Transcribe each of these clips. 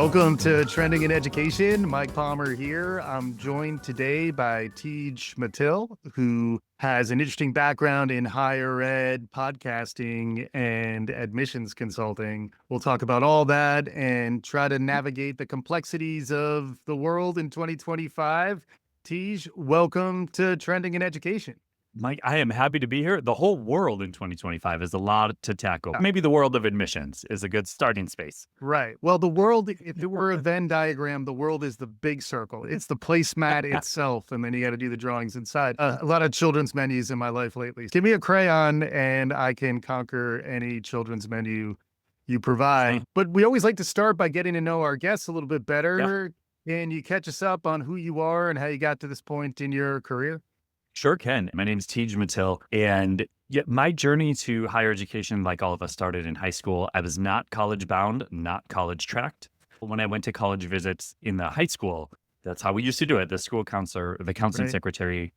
Welcome to Trending in Education. Mike Palmer here. I'm joined today by Teege Metille, who has an interesting background in higher ed, podcasting, and admissions consulting. We'll talk about all that and try to navigate the complexities of the world in 2025. Teege, welcome to Trending in Education. Mike, I am happy to be here. The whole world in 2025 is a lot to tackle. Maybe the world of admissions is a good starting space. Right. Well, the world, if it were a Venn diagram, the world is the big circle. It's the placemat itself, and then you got to do the drawings inside. A lot of children's menus in my life lately. Give me a crayon, and I can conquer any children's menu you provide. But we always like to start by getting to know our guests a little bit better. Can you catch us up on who you are and how you got to this point in your career? Sure can. My name is Teege Metille, and my journey to higher education, like all of us, started in high school. I was not college bound, not college tracked. When I went to college visits in the high school, that's how we used to do it. The school counselor, the counseling secretary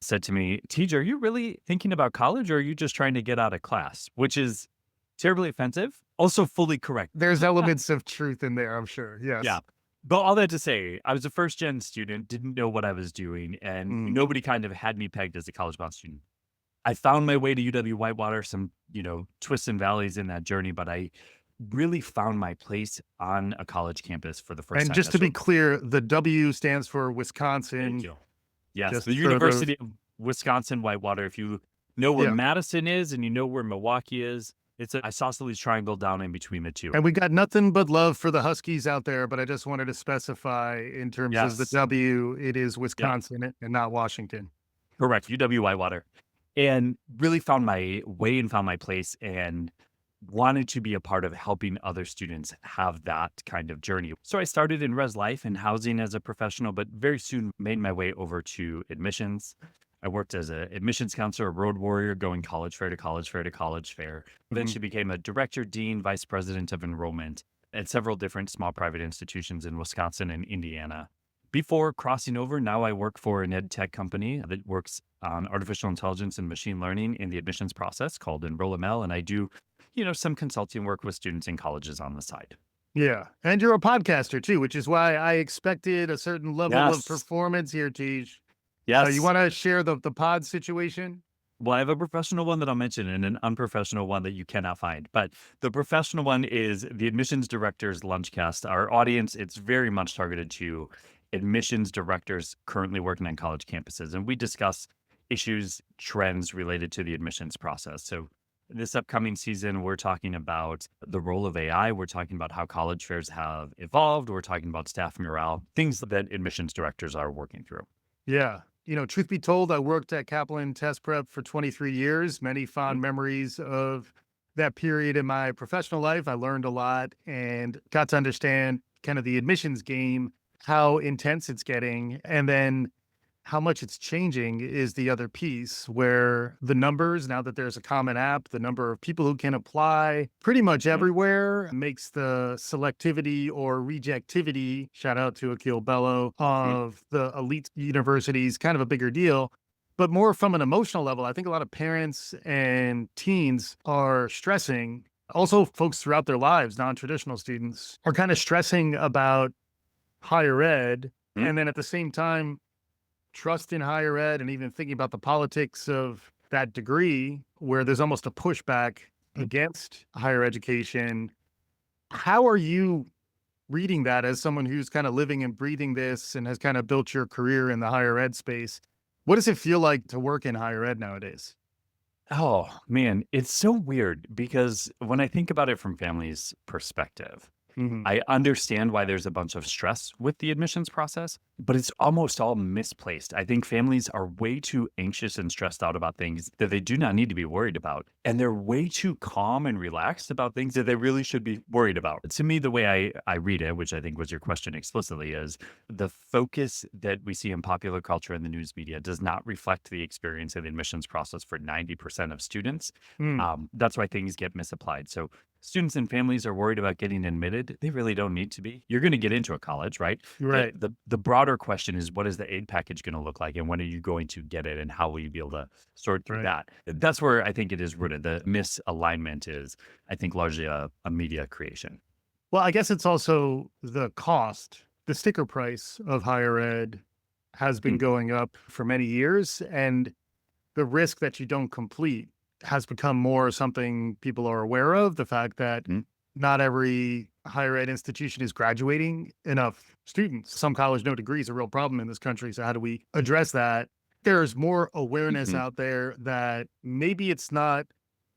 said to me, Teege, are you really thinking about college, or are you just trying to get out of class? Which is terribly offensive, also fully correct. There's elements of truth in there, I'm sure. Yes. Yeah. But all that to say, I was a first-gen student, didn't know what I was doing, and nobody kind of had me pegged as a college-bound student. I found my way to UW-Whitewater, some, twists and valleys in that journey, but I really found my place on a college campus for the first time. And just to be clear, the W stands for Wisconsin. Thank you. Yes, the University of Wisconsin-Whitewater. If you know where Madison is and you know where Milwaukee is, it's an isosceles triangle down in between the two. And we got nothing but love for the Huskies out there, but I just wanted to specify in terms of the W, it is Wisconsin and not Washington. Correct, UW-Whitewater. And really found my way and found my place and wanted to be a part of helping other students have that kind of journey. So I started in res life and housing as a professional, but very soon made my way over to admissions. I worked as an admissions counselor, a road warrior, going college fair to college fair to college fair. Eventually became a director, dean, vice president of enrollment at several different small private institutions in Wisconsin and Indiana. Before crossing over, now I work for an ed tech company that works on artificial intelligence and machine learning in the admissions process called EnrollML. And I do, some consulting work with students in colleges on the side. Yeah. And you're a podcaster too, which is why I expected a certain level of performance here, Teege. Yes. You want to share the pod situation? Well, I have a professional one that I'll mention and an unprofessional one that you cannot find. But the professional one is the admissions director's lunchcast. Our audience, it's very much targeted to admissions directors currently working on college campuses. And we discuss issues, trends related to the admissions process. So this upcoming season, we're talking about the role of AI. We're talking about how college fairs have evolved. We're talking about staff morale, things that admissions directors are working through. Yeah. Truth be told, I worked at Kaplan Test Prep for 23 years, many fond memories of that period in my professional life. I learned a lot and got to understand kind of the admissions game, how intense it's getting, and then how much it's changing is the other piece, where the numbers, now that there's a common app, the number of people who can apply pretty much everywhere makes the selectivity or rejectivity, shout out to Akil Bello, of the elite universities kind of a bigger deal. But more from an emotional level, I think a lot of parents and teens are stressing. Also, folks throughout their lives, non-traditional students, are kind of stressing about higher ed. And then at the same time, trust in higher ed and even thinking about the politics of that degree where there's almost a pushback against higher education. How are you reading that as someone who's kind of living and breathing this and has kind of built your career in the higher ed space? What does it feel like to work in higher ed nowadays? Oh, man, it's so weird because when I think about it from families' perspective, I understand why there's a bunch of stress with the admissions process, but it's almost all misplaced. I think families are way too anxious and stressed out about things that they do not need to be worried about. And they're way too calm and relaxed about things that they really should be worried about. To me, the way I read it, which I think was your question explicitly, is the focus that we see in popular culture and the news media does not reflect the experience in the admissions process for 90% of students. That's why things get misapplied. So students and families are worried about getting admitted. They really don't need to be. You're going to get into a college, right? Right. The broader question is, what is the aid package going to look like? And when are you going to get it? And how will you be able to sort through that? That's where I think it is rooted. The misalignment is, I think, largely a media creation. Well, I guess it's also the cost. The sticker price of higher ed has been Mm, going up for many years, and the risk that you don't complete has become more something people are aware of. The fact that mm, not every higher ed institution is graduating enough students. Some college no degree is a real problem in this country. So, how do we address that? There's more awareness mhm. out there that maybe it's not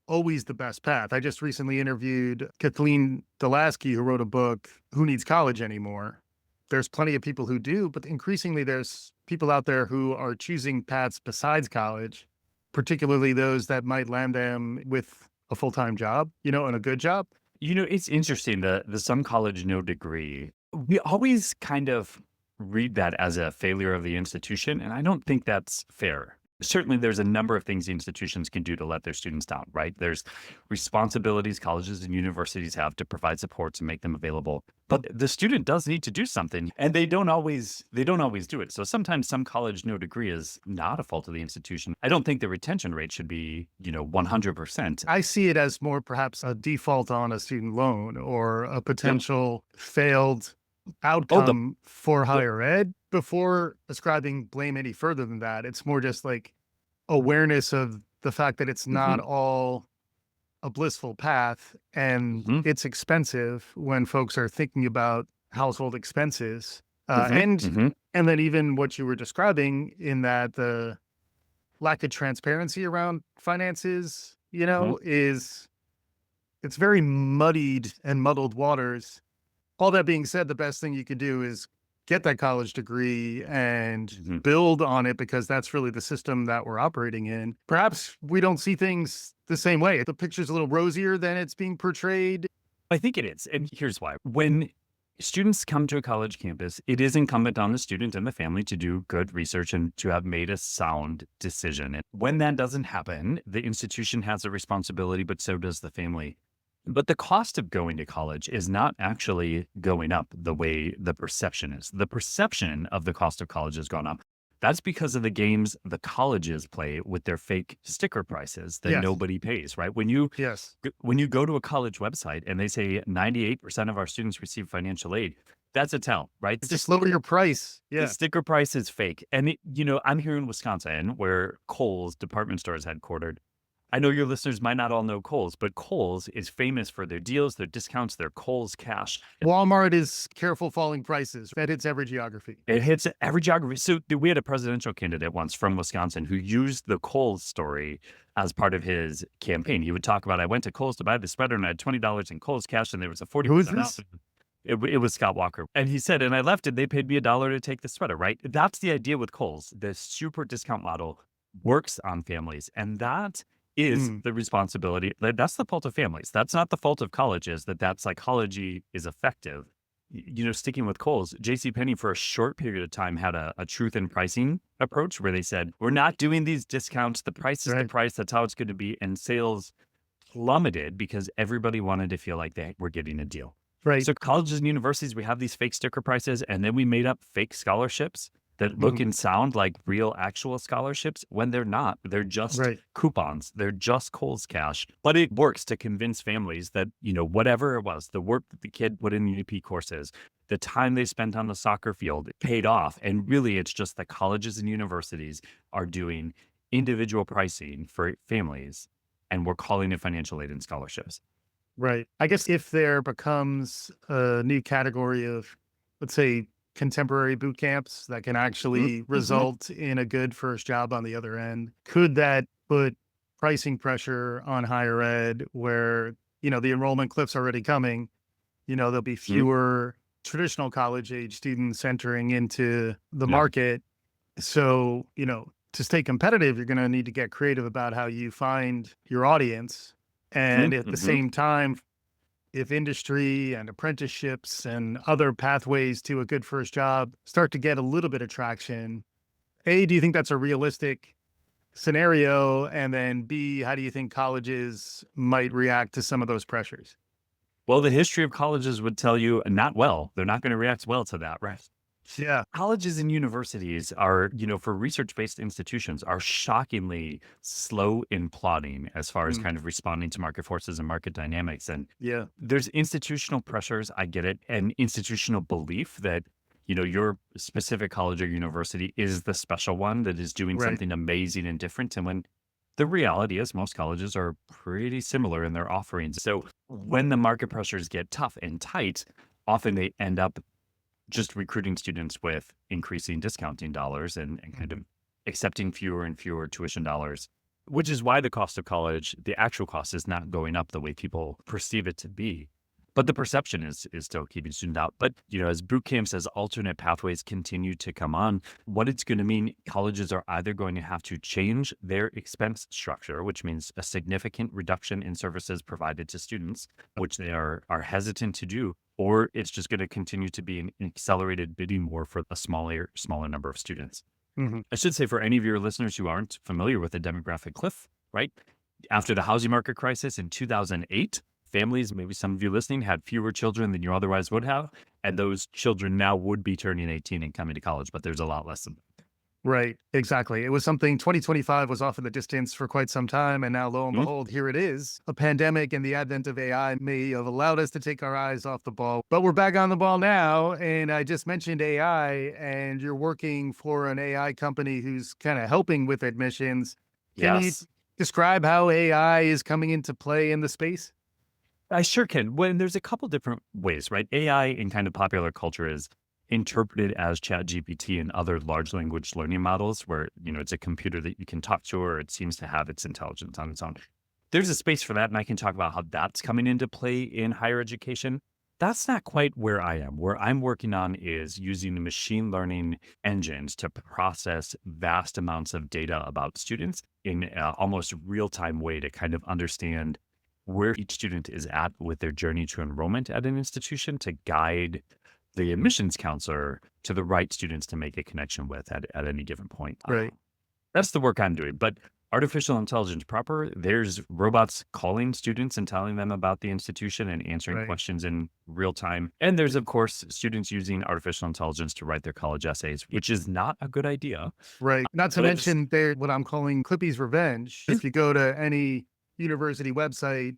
always the best path. I just recently interviewed Kathleen Delasky, who wrote a book, Who Needs College Anymore? There's plenty of people who do, but increasingly there's people out there who are choosing paths besides college, particularly those that might land them with a full time job, and a good job. It's interesting, the some college, no degree. We always kind of read that as a failure of the institution, and I don't think that's fair. Certainly, there's a number of things the institutions can do to let their students down, right? There's responsibilities colleges and universities have to provide supports and make them available. But the student does need to do something, and they don't always do it. So sometimes some college, no degree is not a fault of the institution. I don't think the retention rate should be, 100%. I see it as more perhaps a default on a student loan or a Yep. potential failed Oh, the outcome for the higher ed before ascribing blame any further than that. It's more just like awareness of the fact that it's not Mhm, all a blissful path and mhm, it's expensive when folks are thinking about household expenses. Uh, mhm, and mhm, and then even what you were describing in that the lack of transparency around finances, mhm, is it's very muddied and muddled waters. All that being said, the best thing you could do is get that college degree and mhm. build on it because that's really the system that we're operating in. Perhaps we don't see things the same way. The picture's a little rosier than it's being portrayed. I think it is, and here's why. When students come to a college campus, it is incumbent on the student and the family to do good research and to have made a sound decision. And when that doesn't happen, the institution has a responsibility, but so does the family. But the cost of going to college is not actually going up the way the perception is. The perception of the cost of college has gone up. That's because of the games the colleges play with their fake sticker prices that Yes. nobody pays, right? When you go to a college website and they say 98% of our students receive financial aid, that's a tell, right? Just lower your price. The Yeah. sticker price is fake. And I'm here in Wisconsin where Kohl's department store is headquartered. I know your listeners might not all know Kohl's, but Kohl's is famous for their deals, their discounts, their Kohl's cash. Walmart is careful falling prices. That hits every geography. It hits every geography. So we had a presidential candidate once from Wisconsin who used the Kohl's story as part of his campaign. He would talk about, I went to Kohl's to buy the sweater and I had $20 in Kohl's cash and there was a Who is 40% off. this? It was Scott Walker. And he said, and I left it. They paid me $1 to take the sweater, right? That's the idea with Kohl's. The super discount model works on families. And that is Mm, the responsibility. That's the fault of families. That's not the fault of colleges that psychology is effective. Sticking with Kohl's, JCPenney for a short period of time had a truth in pricing approach where they said, we're not doing these discounts. The price is the right. price. That's how it's going to be. And sales plummeted because everybody wanted to feel like they were getting a deal. Right. So colleges and universities, we have these fake sticker prices, and then we made up fake scholarships that look Mhm, and sound like real actual scholarships when they're not. They're just right. coupons. They're just Kohl's cash. But it works to convince families that, whatever it was, the work that the kid put in the UP courses, the time they spent on the soccer field, it paid off. And really, it's just that colleges and universities are doing individual pricing for families, and we're calling it financial aid and scholarships. Right. I guess if there becomes a new category of, let's say, contemporary boot camps that can Mhm, actually mhm. result in a good first job on the other end, could that put pricing pressure on higher ed where, the enrollment cliff's already coming? There'll be Mhm. fewer traditional college age students entering into the Yeah. market. So, to stay competitive, you're going to need to get creative about how you find your audience. And Mhm, at the mhm. same time, if industry and apprenticeships and other pathways to a good first job start to get a little bit of traction, A, do you think that's a realistic scenario? And then B, how do you think colleges might react to some of those pressures? Well, the history of colleges would tell you not well. They're not gonna react well to that, right? Yeah. Colleges and universities are, for research-based institutions, are shockingly slow in plotting as far as Mm, kind of responding to market forces and market dynamics. And yeah. there's institutional pressures, I get it, and institutional belief that, your specific college or university is the special one that is doing Right. something amazing and different. And when the reality is most colleges are pretty similar in their offerings. So when the market pressures get tough and tight, often they end up just recruiting students with increasing discounting dollars and kind of Mhm. accepting fewer and fewer tuition dollars, which is why the cost of college, the actual cost is not going up the way people perceive it to be. But the perception is still keeping students out. But, as boot camps, as alternate pathways continue to come on, what it's going to mean, colleges are either going to have to change their expense structure, which means a significant reduction in services provided to students, which they are hesitant to do, or it's just going to continue to be an accelerated bidding war for a smaller number of students. Mhm. I should say for any of your listeners who aren't familiar with the demographic cliff, right? After the housing market crisis in 2008, families, maybe some of you listening, had fewer children than you otherwise would have. And those children now would be turning 18 and coming to college, but there's a lot less of them. Right, exactly. It was something 2025 was off in the distance for quite some time, and now lo and Mhm. behold, here it is. A pandemic and the advent of AI may have allowed us to take our eyes off the ball, but we're back on the ball now. And I just mentioned AI, and you're working for an AI company who's kind of helping with admissions. Can you Yes. describe how AI is coming into play in the space? I sure can. When there's a couple different ways, right? AI in kind of popular culture is interpreted as ChatGPT and other large language learning models where, it's a computer that you can talk to or it seems to have its intelligence on its own. There's a space for that, and I can talk about how that's coming into play in higher education. That's not quite where I am. Where I'm working on is using the machine learning engines to process vast amounts of data about students in a almost real time way to kind of understand where each student is at with their journey to enrollment at an institution to guide the admissions counselor to the right students to make a connection with at any given point. Right. That's the work I'm doing. But artificial intelligence proper, there's robots calling students and telling them about the institution and answering Right. questions in real time. And there's, of course, students using artificial intelligence to write their college essays, which is not a good idea. Right. Not to But it's mention they're what I'm calling Clippy's revenge. If you go to any university website,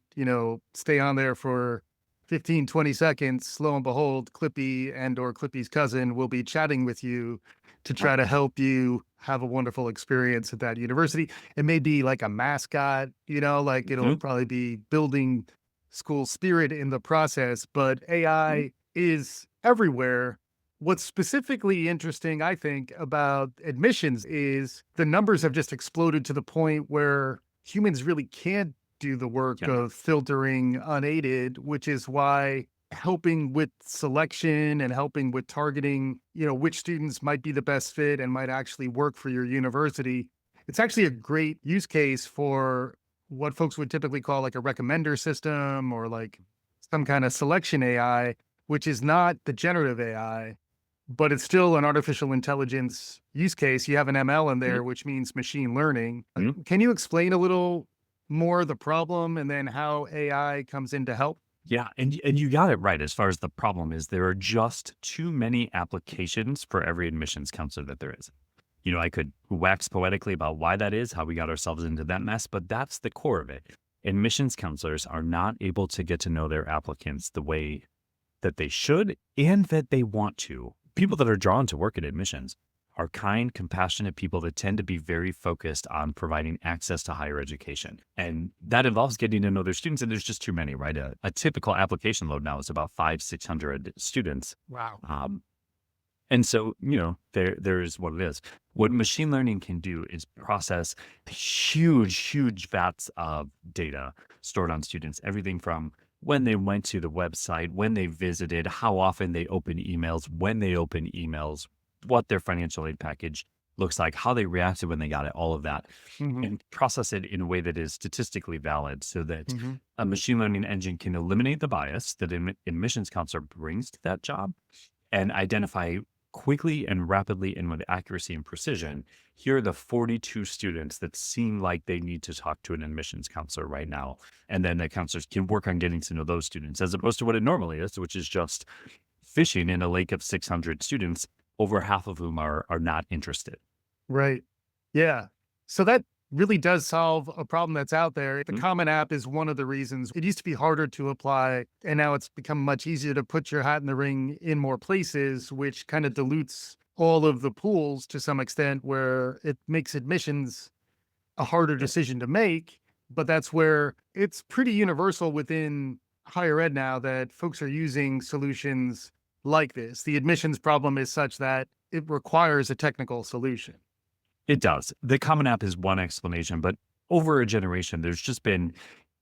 stay on there for 15, 20 seconds, lo and behold, Clippy and or Clippy's cousin will be chatting with you to try to help you have a wonderful experience at that university. It may be like a mascot, like it'll Mhm. probably be building school spirit in the process, but AI is everywhere. What's specifically interesting, I think, about admissions is the numbers have just exploded to the point where humans really can't do the work Yeah. of filtering unaided, which is why helping with selection and helping with targeting, which students might be the best fit and might actually work for your university. It's actually a great use case for what folks would typically call like a recommender system or like some kind of selection AI, which is not the generative AI, but it's still an artificial intelligence use case. You have an ML in Mhm. there, which means machine learning. Mhm. Can you explain a little more the problem and then how AI comes in to help? Yeah, and you got it right as far as the problem is there are just too many applications for every admissions counselor that there is. I could wax poetically about why that is, how we got ourselves into that mess, but that's the core of it. Admissions counselors are not able to get to know their applicants the way that they should and that they want to. People that are drawn to work at admissions are kind, compassionate people that tend to be very focused on providing access to higher education. And that involves getting to know their students. And there's just too many, right? A typical application load now is about 600 students. Wow. Um, and so, there's what it is. What machine learning can do is process huge vats of data stored on students, everything from when they went to the website, when they visited, how often they open emails, when they open emails, what their financial aid package looks like, how they reacted when they got it, all of that, Hmm. and process it in a way that is statistically valid so that Hmm. a machine learning engine can eliminate the bias that an admissions counselor brings to that job and identify quickly and rapidly and with accuracy and precision, here are the 42 students that seem like they need to talk to an admissions counselor right now. And then the counselors can work on getting to know those students as opposed to what it normally is, which is just fishing in a lake of 600 students over half of whom are not interested. Right. Yeah. So that really does solve a problem that's out there. The Mhm. Common App is one of the reasons. It used to be harder to apply, and now it's become much easier to put your hat in the ring in more places, which kind of dilutes all of the pools to some extent, where it makes admissions a harder Yeah. decision to make. But that's where it's pretty universal within higher ed now that folks are using solutions like this. The admissions problem is such that it requires a technical solution. It does. The Common App is one explanation, but over a generation, there's just been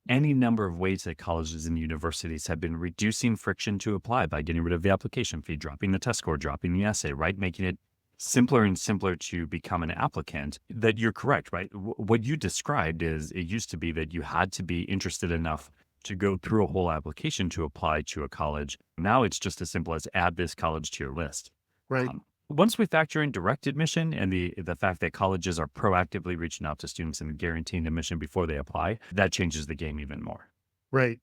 any number of ways that colleges and universities have been reducing friction to apply by getting rid of the application fee, dropping the test score, dropping the essay, right? Making it simpler and simpler to become an applicant. That you're correct, right? What you described is it used to be that you had to be interested enough to go through a whole application to apply to a college. Now it's just as simple as add this college to your list. Right. Once we factor in direct admission and the fact that colleges are proactively reaching out to students and guaranteeing admission before they apply, that changes the game even more. Right.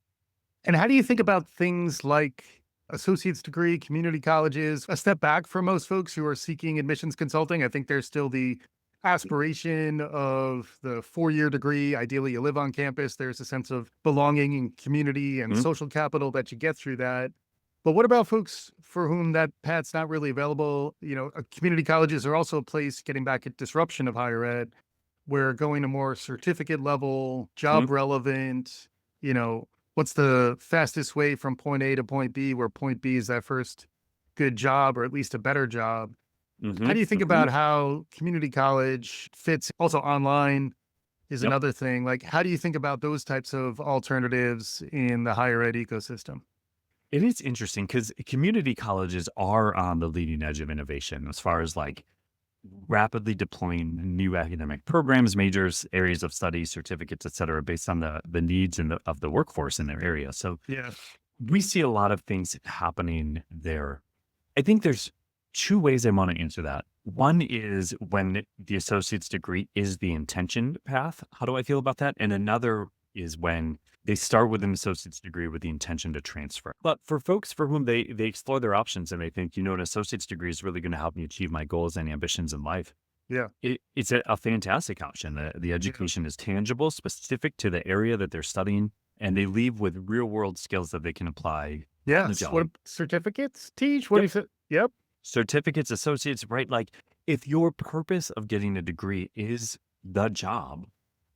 And how do you think about things like associate's degree, community colleges, a step back for most folks who are seeking admissions consulting? I think there's still the aspiration of the 4-year degree. Ideally, you live on campus. There's a sense of belonging and community and Mhm. social capital that you get through that. But what about folks for whom that path's not really available? Community colleges are also a place, getting back at disruption of higher ed, where going to more certificate level, Mhm. job relevant, you know, what's the fastest way from point A to point B, where point B is that first good job or at least a better job? How Mhm. do you think Mhm. about how community college fits? Also, online is Yep. another thing. Like, how do you think about those types of alternatives in the higher ed ecosystem? It is interesting because community colleges are on the leading edge of innovation as far as like rapidly deploying new academic programs, majors, areas of study, certificates, et cetera, based on the needs of the workforce in their area. So Yeah. we see a lot of things happening there. I think there's two ways I want to answer that. One is when the associate's degree is the intention path. How do I feel about that? And another is when they start with an associate's degree with the intention to transfer. But for folks for whom they explore their options and they think, an associate's degree is really going to help me achieve my goals and ambitions in life, Yeah. it's a fantastic option. The Yeah. education is tangible, specific to the area that they're studying, and they leave with real world skills that they can apply on the Yes. job. Certificates teach? What do Yep. you say? Yep. Certificates, associates, right? Like if your purpose of getting a degree is the job,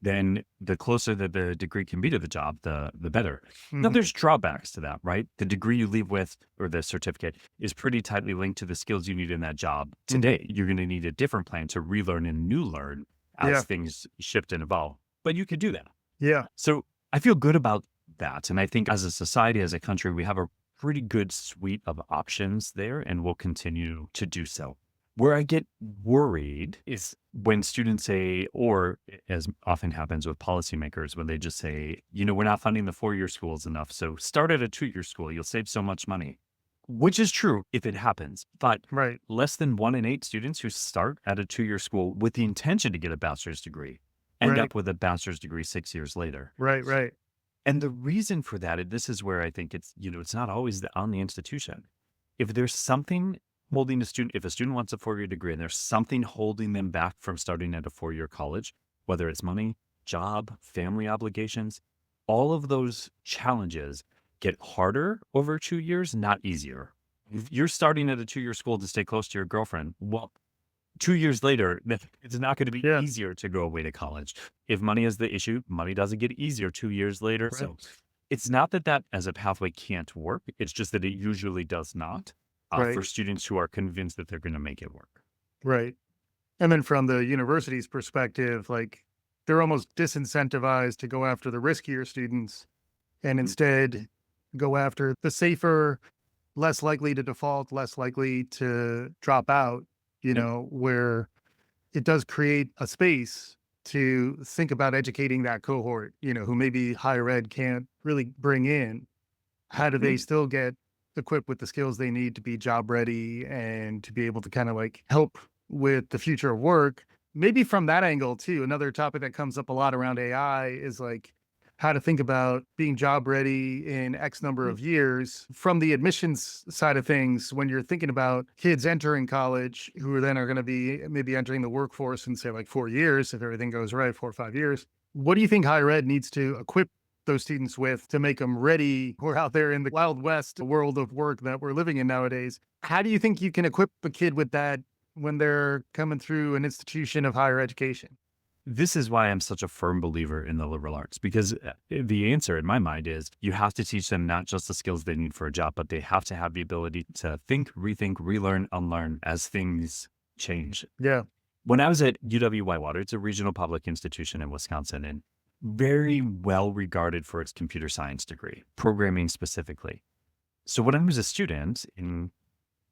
then the closer that the degree can be to the job, the better. Now Mhm. there's drawbacks to that, right? The degree you leave with or the certificate is pretty tightly linked to the skills you need in that job. Mhm. Today, you're going to need a different plan to relearn and new learn as Yeah. things shift and evolve. But you could do that. Yeah. So I feel good about that. And I think as a society, as a country, we have a pretty good suite of options there and will continue to do so. Where I get worried is when students say, or as often happens with policymakers, when they just say, we're not funding the 4-year schools enough. So start at a 2-year school. You'll save so much money, which is true if it happens. But Right. less than 1 in 8 students who start at a 2-year school with the intention to get a bachelor's degree end Right. up with a bachelor's degree 6 years later. Right. Right. And the reason for that, and this is where I think it's not always on the institution. If there's something holding a student, if a student wants a 4-year degree and there's something holding them back from starting at a 4-year college, whether it's money, job, family obligations, all of those challenges get harder over 2 years, not easier. If you're starting at a 2-year school to stay close to your girlfriend, well, 2 years later, it's not gonna be Yeah. easier to go away to college. If money is the issue, money doesn't get easier 2 years later. Right. So, it's not that that as a pathway can't work, it's just that it usually does not, Right. for students who are convinced that they're gonna make it work. Right. And then from the university's perspective, like they're almost disincentivized to go after the riskier students and Mm, instead go after the safer, less likely to default, less likely to drop out, yep, where it does create a space to think about educating that cohort, who maybe higher ed can't really bring in. How do they mhm, still get equipped with the skills they need to be job ready and to be able to kind of like help with the future of work? Maybe from that angle too. Another topic that comes up a lot around AI is like, how to think about being job ready in X number Mm. of years. From the admissions side of things, when you're thinking about kids entering college who then are going to be maybe entering the workforce in, say, like 4 years, if everything goes right, 4 or 5 years, what do you think higher ed needs to equip those students with to make them ready? We're out there in the Wild West world of work that we're living in nowadays. How do you think you can equip a kid with that when they're coming through an institution of higher education? This is why I'm such a firm believer in the liberal arts, because the answer in my mind is you have to teach them not just the skills they need for a job, but they have to have the ability to think, rethink, relearn, unlearn as things change. Yeah. When I was at UW-Whitewater, it's a regional public institution in Wisconsin and very well regarded for its computer science degree, programming specifically. So when I was a student in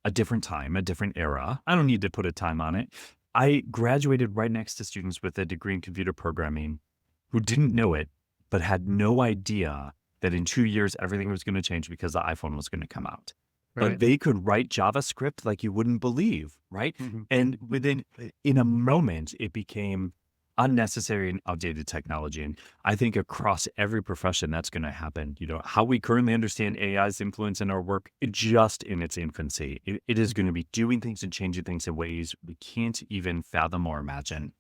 a different time, a different era, I don't need to put a time on it. I graduated right next to students with a degree in computer programming who didn't know it, but had no idea that in 2 years, everything was going to change because the iPhone was going to come out. But Right. they could write JavaScript like you wouldn't believe, right? Mhm. And in a moment, it became unnecessary and outdated technology. And I think across every profession, that's going to happen. How we currently understand AI's influence in our work, just in its infancy, it is going to be doing things and changing things in ways we can't even fathom or imagine.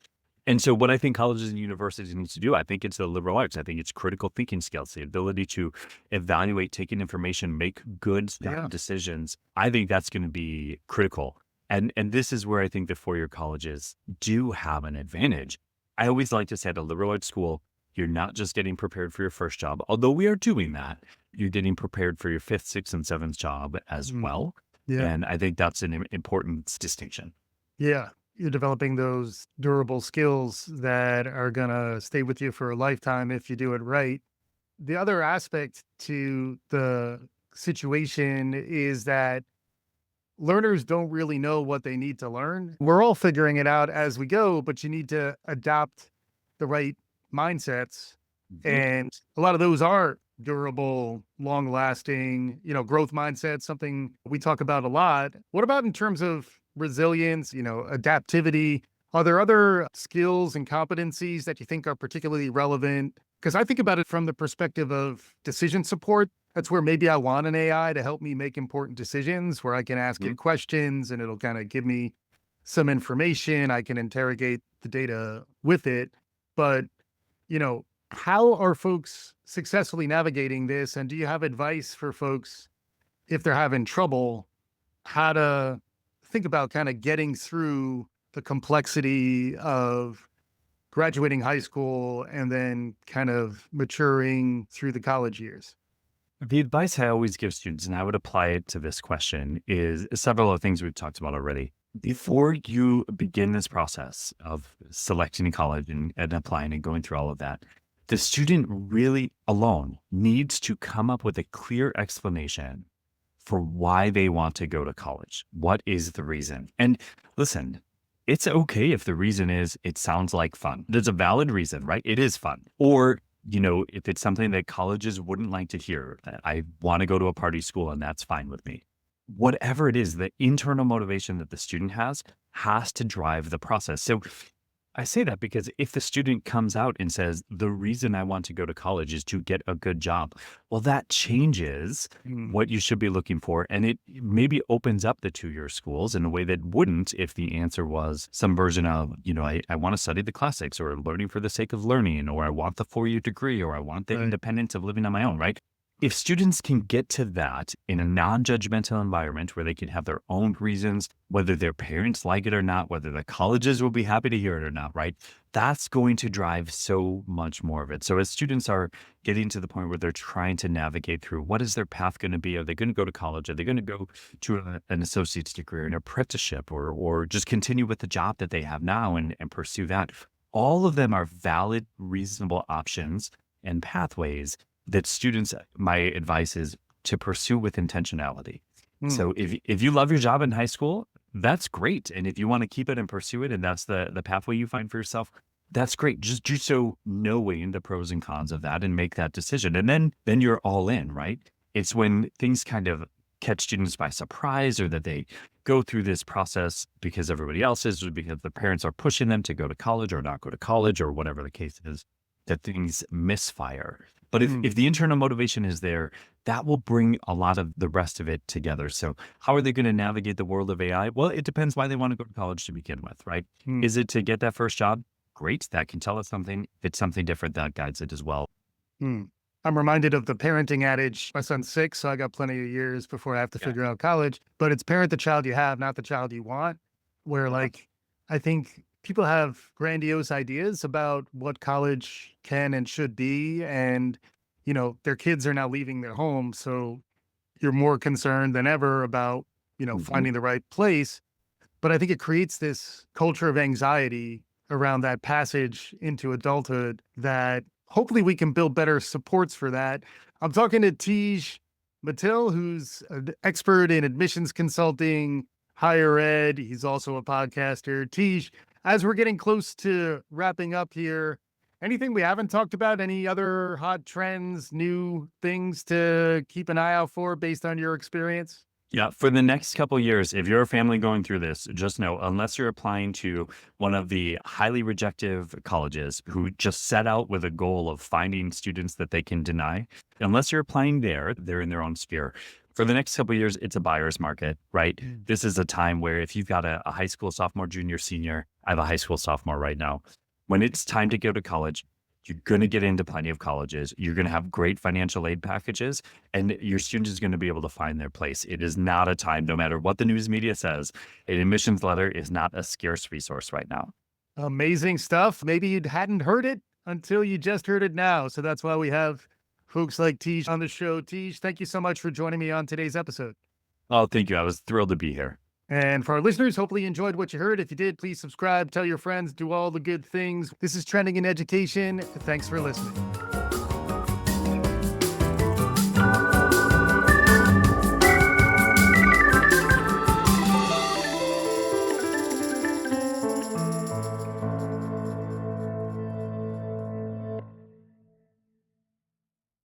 And so what I think colleges and universities need to do, I think it's the liberal arts. I think it's critical thinking skills, the ability to evaluate, take in information, make good, Yeah. sound decisions. I think that's going to be critical. And this is where I think the four-year colleges do have an advantage. I always like to say at a liberal arts school, you're not just getting prepared for your first job, although we are doing that. You're getting prepared for your fifth, sixth, and seventh job as Mm. well. Yeah. And I think that's an important distinction. Yeah. You're developing those durable skills that are going to stay with you for a lifetime if you do it right. The other aspect to the situation is that learners don't really know what they need to learn. We're all figuring it out as we go, but you need to adopt the right mindsets. Mhm. And a lot of those are durable, long lasting, growth mindsets, something we talk about a lot. What about in terms of resilience, adaptivity? Are there other skills and competencies that you think are particularly relevant? Because I think about it from the perspective of decision support. That's where maybe I want an AI to help me make important decisions, where I can ask it questions and it'll kind of give me some information. I can interrogate the data with it. But, you know, how are folks successfully navigating this? And do you have advice for folks if they're having trouble, how to think about kind of getting through the complexity of graduating high school and then kind of maturing through the college years? The advice I always give students, and I would apply it to this question, is several of the things we've talked about already. Before you begin this process of selecting a college and applying and going through all of that, the student really alone needs to come up with a clear explanation for why they want to go to college. What is the reason? And listen, it's okay if the reason is it sounds like fun. There's a valid reason, right? It is fun. Or if it's something that colleges wouldn't like to hear, that I want to go to a party school and that's fine with me. Whatever it is, the internal motivation that the student has to drive the process. So I say that because if the student comes out and says, the reason I want to go to college is to get a good job, well, that changes Mm. what you should be looking for. And it maybe opens up the 2-year schools in a way that wouldn't if the answer was some version of, I want to study the classics or learning for the sake of learning, or I want the 4-year degree, or I want the Right. independence of living on my own, right? If students can get to that in a non-judgmental environment where they can have their own reasons, whether their parents like it or not, whether the colleges will be happy to hear it or not, right? That's going to drive so much more of it. So as students are getting to the point where they're trying to navigate through what is their path going to be? Are they going to go to college? Are they going to go to an associate's degree, an apprenticeship, or just continue with the job that they have now and pursue that? All of them are valid, reasonable options and pathways that students, my advice is to pursue with intentionality. Mm. So if you love your job in high school, that's great. And if you want to keep it and pursue it, and that's the pathway you find for yourself, that's great. Just do so knowing the pros and cons of that and make that decision. And then you're all in, right? It's when things kind of catch students by surprise, or that they go through this process because everybody else is, or because the parents are pushing them to go to college or not go to college, or whatever the case is. that things misfire. But Mm. if the internal motivation is there, that will bring a lot of the rest of it together. So how are they going to navigate the world of AI? Well, it depends why they want to go to college to begin with, right? Mm. Is it to get that first job? Great. That can tell us something. If it's something different, that guides it as well. Mm. I'm reminded of the parenting adage. My son's 6, so I got plenty of years before I have to Yeah. figure out college. But it's parent the child you have, not the child you want. Where, like, I think people have grandiose ideas about what college can and should be. And, their kids are now leaving their home. So you're more concerned than ever about, Mhm. finding the right place. But I think it creates this culture of anxiety around that passage into adulthood that hopefully we can build better supports for that. I'm talking to Teege Metille, who's an expert in admissions consulting, higher ed. He's also a podcaster. Teege, as we're getting close to wrapping up here, anything we haven't talked about? Any other hot trends, new things to keep an eye out for based on your experience? Yeah, for the next couple years, if you're a family going through this, just know unless you're applying to one of the highly rejective colleges who just set out with a goal of finding students that they can deny, unless you're applying there, they're in their own sphere. For the next couple years, it's a buyer's market, right? Mm. This is a time where if you've got a high school sophomore, junior, senior, I have a high school sophomore right now. When it's time to go to college, you're going to get into plenty of colleges. You're going to have great financial aid packages, and your student is going to be able to find their place. It is not a time, no matter what the news media says, an admissions letter is not a scarce resource right now. Amazing stuff. Maybe you hadn't heard it until you just heard it now. So that's why we have folks like Teege on the show. Teege, thank you so much for joining me on today's episode. Oh, thank you. I was thrilled to be here. And for our listeners, hopefully you enjoyed what you heard. If you did, please subscribe, tell your friends, do all the good things. This is Trending in Education. Thanks for listening.